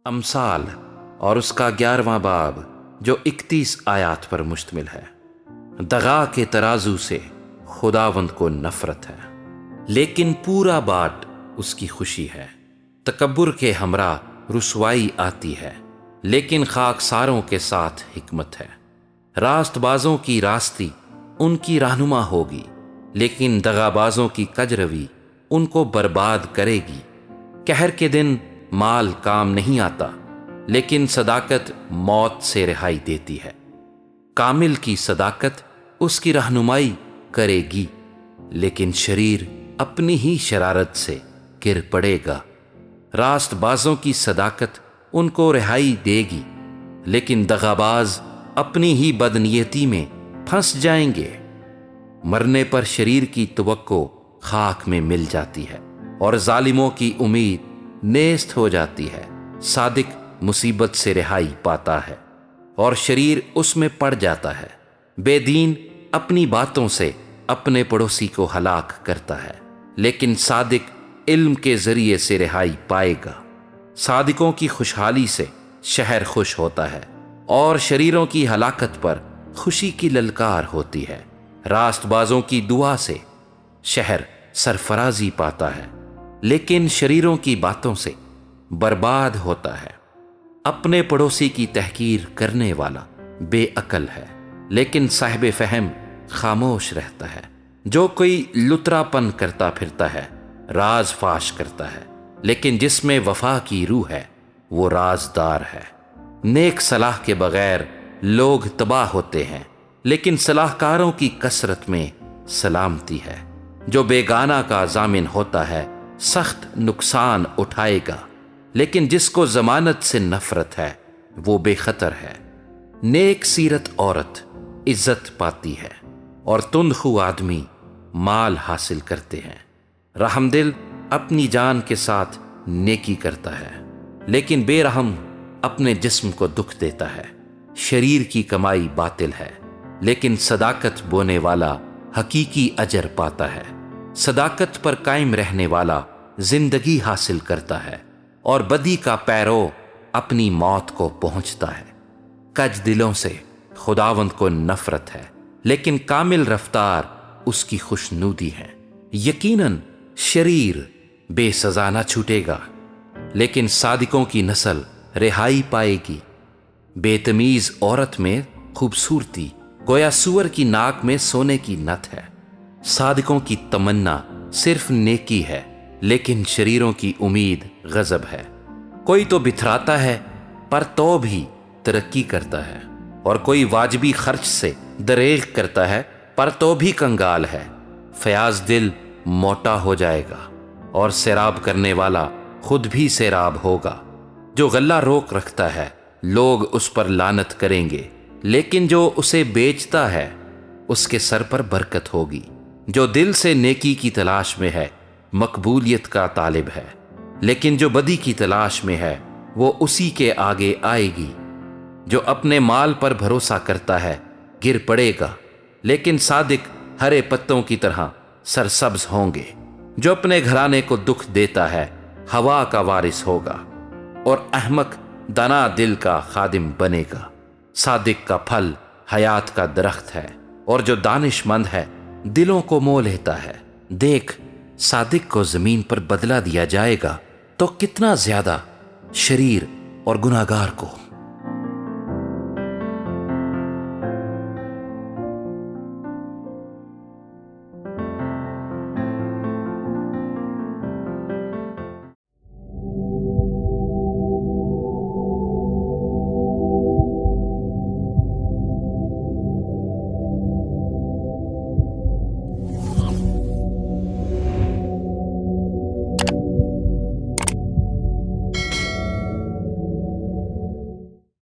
امثال اور اس کا 11واں باب جو 31 آیات پر مشتمل ہے۔ دغا کے ترازو سے خداوند کو نفرت ہے، لیکن پورا باٹ اس کی خوشی ہے۔ تکبر کے ہمراہ رسوائی آتی ہے، لیکن خاکساروں کے ساتھ حکمت ہے۔ راست بازوں کی راستی ان کی رہنما ہوگی، لیکن دغا بازوں کی کجروی ان کو برباد کرے گی۔ قہر کے دن مال کام نہیں آتا، لیکن صداقت موت سے رہائی دیتی ہے۔ کامل کی صداقت اس کی رہنمائی کرے گی، لیکن شریر اپنی ہی شرارت سے گر پڑے گا۔ راست بازوں کی صداقت ان کو رہائی دے گی، لیکن دغاباز اپنی ہی بدنیتی میں پھنس جائیں گے۔ مرنے پر شریر کی توقع خاک میں مل جاتی ہے، اور ظالموں کی امید نیست ہو جاتی ہے۔ صادق مصیبت سے رہائی پاتا ہے، اور شریر اس میں پڑ جاتا ہے۔ بے دین اپنی باتوں سے اپنے پڑوسی کو ہلاک کرتا ہے، لیکن صادق علم کے ذریعے سے رہائی پائے گا۔ صادقوں کی خوشحالی سے شہر خوش ہوتا ہے، اور شریروں کی ہلاکت پر خوشی کی للکار ہوتی ہے۔ راست بازوں کی دعا سے شہر سرفرازی پاتا ہے، لیکن شریروں کی باتوں سے برباد ہوتا ہے۔ اپنے پڑوسی کی تحقیر کرنے والا بے عقل ہے، لیکن صاحب فہم خاموش رہتا ہے۔ جو کوئی لترا پن کرتا پھرتا ہے راز فاش کرتا ہے، لیکن جس میں وفا کی روح ہے وہ رازدار ہے۔ نیک صلاح کے بغیر لوگ تباہ ہوتے ہیں، لیکن صلاح کاروں کی کثرت میں سلامتی ہے۔ جو بیگانہ کا ضامن ہوتا ہے سخت نقصان اٹھائے گا، لیکن جس کو ضمانت سے نفرت ہے وہ بے خطر ہے۔ نیک سیرت عورت عزت پاتی ہے، اور تندخو آدمی مال حاصل کرتے ہیں۔ رحم دل اپنی جان کے ساتھ نیکی کرتا ہے، لیکن بے رحم اپنے جسم کو دکھ دیتا ہے۔ شریر کی کمائی باطل ہے، لیکن صداقت بونے والا حقیقی اجر پاتا ہے۔ صداقت پر قائم رہنے والا زندگی حاصل کرتا ہے، اور بدی کا پیرو اپنی موت کو پہنچتا ہے۔ کج دلوں سے خداوند کو نفرت ہے، لیکن کامل رفتار اس کی خوشنودی ہے۔ یقیناً شریر بے سزا نہ چھوٹے گا، لیکن صادقوں کی نسل رہائی پائے گی۔ بے تمیز عورت میں خوبصورتی گویا سور کی ناک میں سونے کی نت ہے۔ صادقوں کی تمنا صرف نیکی ہے، لیکن شریروں کی امید غضب ہے۔ کوئی تو بتھراتا ہے پر تو بھی ترقی کرتا ہے، اور کوئی واجبی خرچ سے دریغ کرتا ہے پر تو بھی کنگال ہے۔ فیاض دل موٹا ہو جائے گا، اور سیراب کرنے والا خود بھی سیراب ہوگا۔ جو غلہ روک رکھتا ہے لوگ اس پر لعنت کریں گے، لیکن جو اسے بیچتا ہے اس کے سر پر برکت ہوگی۔ جو دل سے نیکی کی تلاش میں ہے مقبولیت کا طالب ہے، لیکن جو بدی کی تلاش میں ہے وہ اسی کے آگے آئے گی۔ جو اپنے مال پر بھروسہ کرتا ہے گر پڑے گا، لیکن صادق ہرے پتوں کی طرح سرسبز ہوں گے۔ جو اپنے گھرانے کو دکھ دیتا ہے ہوا کا وارث ہوگا، اور احمق دنا دل کا خادم بنے گا۔ صادق کا پھل حیات کا درخت ہے، اور جو دانش مند ہے دلوں کو مو لیتا ہے۔ دیکھ، صادق کو زمین پر بدلہ دیا جائے گا تو کتنا زیادہ شریر اور گناہگار کو۔